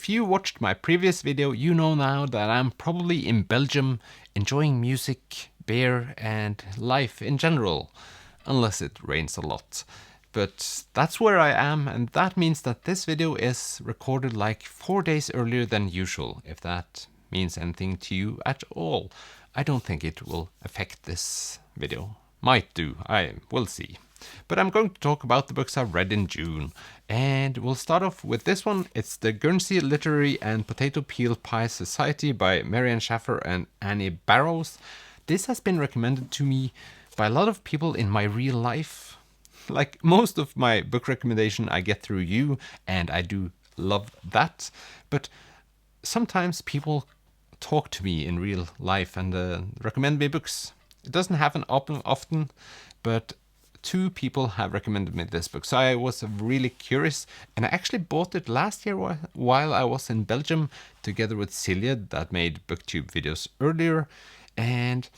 if you watched my previous video, you know now that I'm probably in Belgium enjoying music, beer, and life in general, unless it rains a lot. But that's where I am, and that means that this video is recorded like 4 days earlier than usual, if that means anything to you at all. I don't think it will affect this video. Might do, I will see. But I'm going to talk about the books I've read in June. And we'll start off with this one. It's The Guernsey Literary and Potato Peel Pie Society by Marianne Schaffer and Annie Barrows. This has been recommended to me by a lot of people in my real life. Like most of my book recommendation I get through you, and I do love that. But sometimes people talk to me in real life and recommend me books. It doesn't happen often, but 2 people have recommended me this book. So I was really curious, and I actually bought it last year while I was in Belgium together with Silja that made booktube videos earlier, and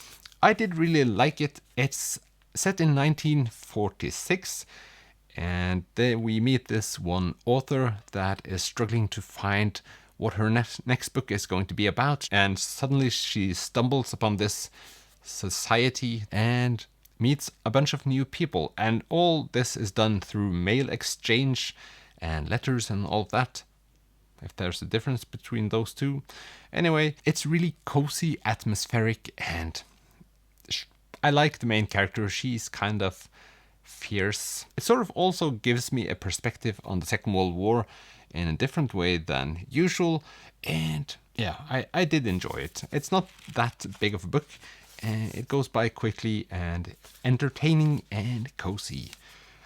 I did really like it. It's set in 1946, and then we meet this one author that is struggling to find what her next book is going to be about, and suddenly she stumbles upon this society and meets a bunch of new people, and all this is done through mail exchange and letters and all that, if there's a difference between those two. Anyway, it's really cozy, atmospheric, and I like the main character. She's kind of fierce. It sort of also gives me a perspective on the Second World War in a different way than usual, and yeah, I did enjoy it. It's not that big of a book, and it goes by quickly and entertaining and cozy.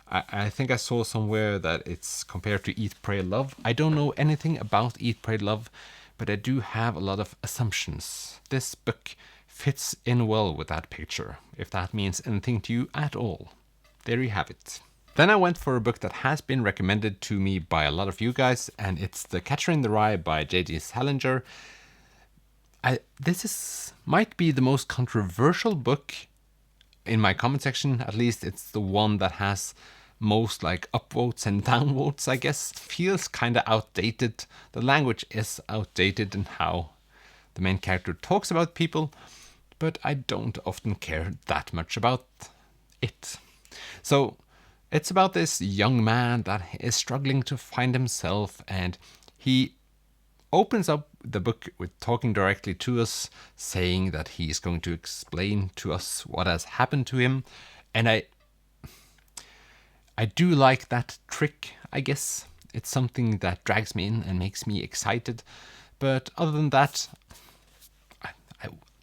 I think I saw somewhere that it's compared to Eat, Pray, Love. I don't know anything about Eat, Pray, Love, but I do have a lot of assumptions. This book fits in well with that picture, if that means anything to you at all. There you have it. Then I went for a book that has been recommended to me by a lot of you guys, and it's The Catcher in the Rye by J.D. Salinger. This might be the most controversial book in my comment section. At least it's the one that has most like upvotes and downvotes, I guess. Feels kind of outdated. The language is outdated in how the main character talks about people, but I don't often care that much about it. So it's about this young man that is struggling to find himself, and he opens up the book with talking directly to us, saying that he's going to explain to us what has happened to him. And I do like that trick, I guess. It's something that drags me in and makes me excited. But other than that,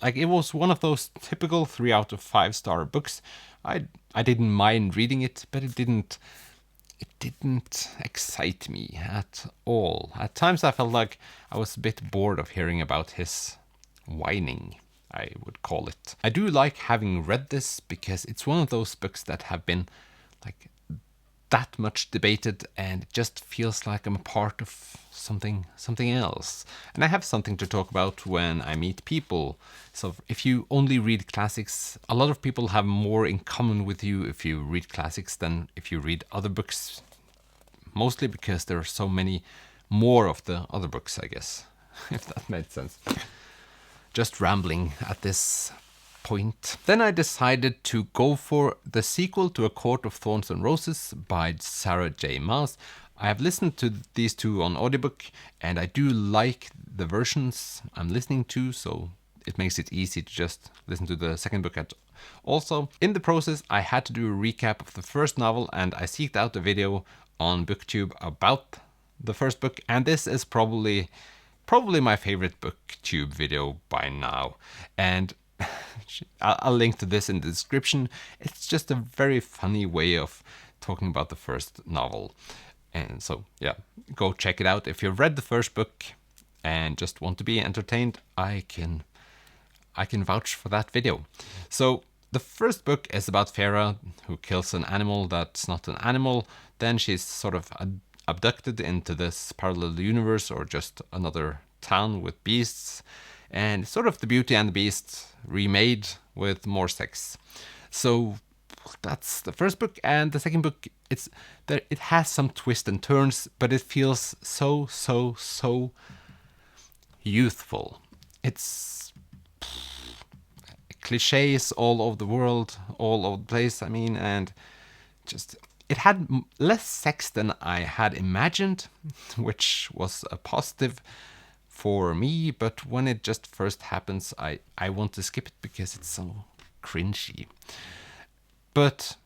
like, it was one of those typical 3 out of 5 star books. I didn't mind reading it, but it didn't excite me at all. At times I felt like I was a bit bored of hearing about his whining, I would call it. I do like having read this because it's one of those books that have been like that much debated, and it just feels like I'm a part of something else. And I have something to talk about when I meet people. So if you only read classics, a lot of people have more in common with you if you read classics than if you read other books. Mostly because there are so many more of the other books, I guess, if that made sense. Just rambling at this point. Then I decided to go for the sequel to A Court of Thorns and Roses by Sarah J. Maas. I have listened to these 2 on audiobook, and I do like the versions I'm listening to, so it makes it easy to just listen to the second book. Also, in the process, I had to do a recap of the first novel, and I seeked out a video on BookTube about the first book, and this is probably my favorite BookTube video by now. And I'll link to this in the description. It's just a very funny way of talking about the first novel. And so, yeah, go check it out. If you've read the first book and just want to be entertained, I can vouch for that video. So the first book is about Farah, who kills an animal that's not an animal. Then she's sort of abducted into this parallel universe, or just another town with beasts. And sort of the Beauty and the Beast remade with more sex. So that's the first book. And the second book, it has some twists and turns, but it feels so youthful. It's cliches all over the world, all over the place, I mean, and just it had less sex than I had imagined, which was a positive for me, but when it just first happens, I want to skip it because it's so cringy. But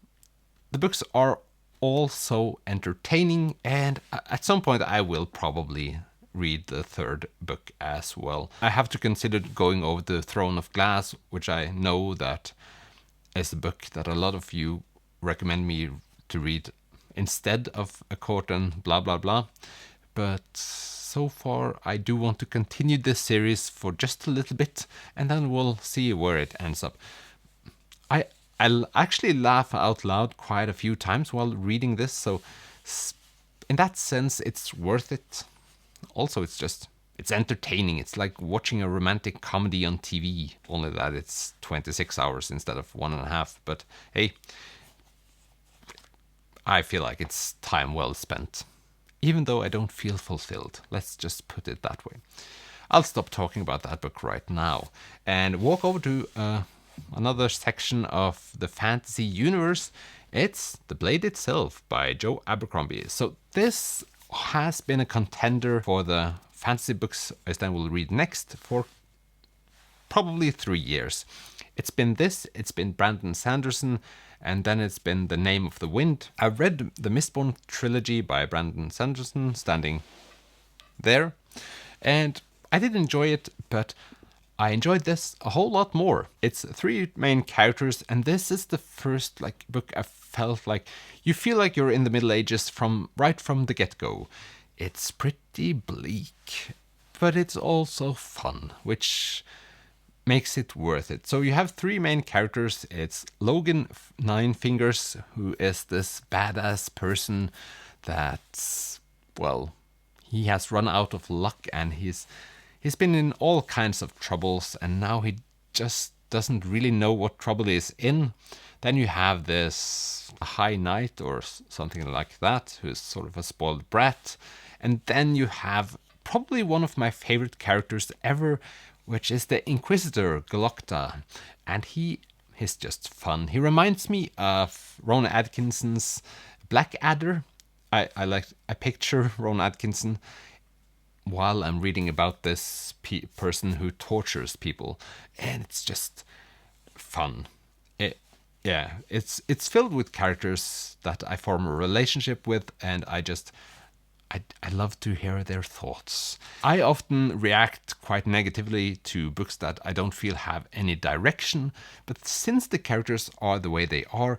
the books are also entertaining, and at some point I will probably read the third book as well. I have to consider going over the Throne of Glass, which I know that is a book that a lot of you recommend me to read instead of ACOTAR and blah blah blah. But so far I do want to continue this series for just a little bit, and then we'll see where it ends up. I'll actually laugh out loud quite a few times while reading this, so in that sense it's worth it. Also, it's entertaining. It's like watching a romantic comedy on TV, only that it's 26 hours instead of 1.5. But hey, I feel like it's time well spent, even though I don't feel fulfilled. Let's just put it that way. I'll stop talking about that book right now and walk over to another section of the fantasy universe. It's The Blade Itself by Joe Abercrombie. So this has been a contender for the fantasy books Øystein will read next for probably 3 years. It's been Brandon Sanderson, and then it's been The Name of the Wind. I've read the Mistborn trilogy by Brandon Sanderson, standing there, and I did enjoy it, but I enjoyed this a whole lot more. It's 3 main characters, and this is the first book I felt like you feel like you're in the Middle Ages right from the get-go. It's pretty bleak, but it's also fun, which makes it worth it. So you have 3 main characters. It's Logan Nine Fingers, who is this badass person that's, well, he has run out of luck, and he's been in all kinds of troubles, and now he just doesn't really know what trouble he's in. Then you have this High Knight or something like that, who's sort of a spoiled brat. And then you have probably one of my favorite characters ever, which is the Inquisitor Galocta. And he's just fun. He reminds me of Ron Atkinson's Blackadder. I picture Ron Atkinson while I'm reading about this person who tortures people, and it's just fun. It's filled with characters that I form a relationship with, and I love to hear their thoughts. I often react quite negatively to books that I don't feel have any direction, but since the characters are the way they are,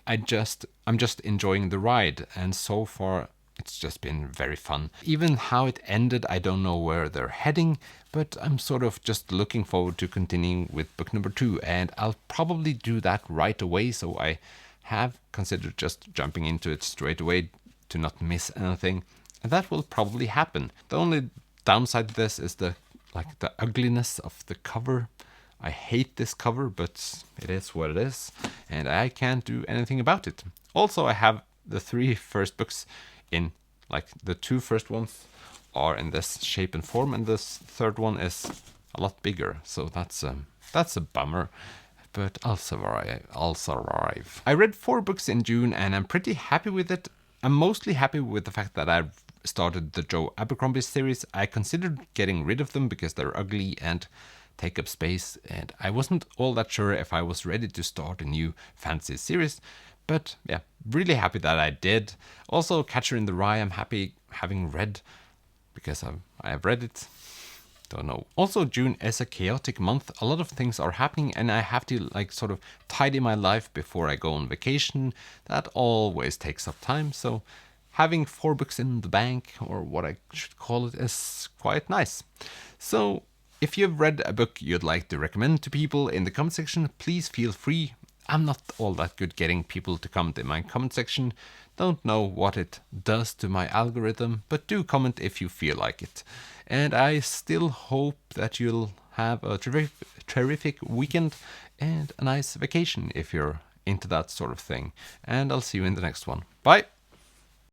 I'm just enjoying the ride, and so far it's just been very fun. Even how it ended, I don't know where they're heading, but I'm sort of just looking forward to continuing with book number 2, and I'll probably do that right away, so I have considered just jumping into it straight away to not miss anything, and that will probably happen. The only downside to this is the ugliness of the cover. I hate this cover, but it is what it is, and I can't do anything about it. Also, I have the 3 first books in, the 2 first ones are in this shape and form, and this third one is a lot bigger, so that's a bummer, but I'll survive. I read 4 books in June, and I'm pretty happy with it. I'm mostly happy with the fact that I've started the Joe Abercrombie series. I considered getting rid of them because they're ugly and take up space, and I wasn't all that sure if I was ready to start a new fantasy series. But yeah, really happy that I did. Also, Catcher in the Rye, I'm happy having read, because I have read it. Don't know. Also, June is a chaotic month. A lot of things are happening, and I have to sort of tidy my life before I go on vacation. That always takes up time. So having 4 books in the bank, or what I should call it, is quite nice. So if you've read a book you'd like to recommend to people in the comment section, please feel free. I'm not all that good getting people to comment in my comment section. Don't know what it does to my algorithm, but do comment if you feel like it. And I still hope that you'll have a terrific weekend and a nice vacation if you're into that sort of thing. And I'll see you in the next one. Bye!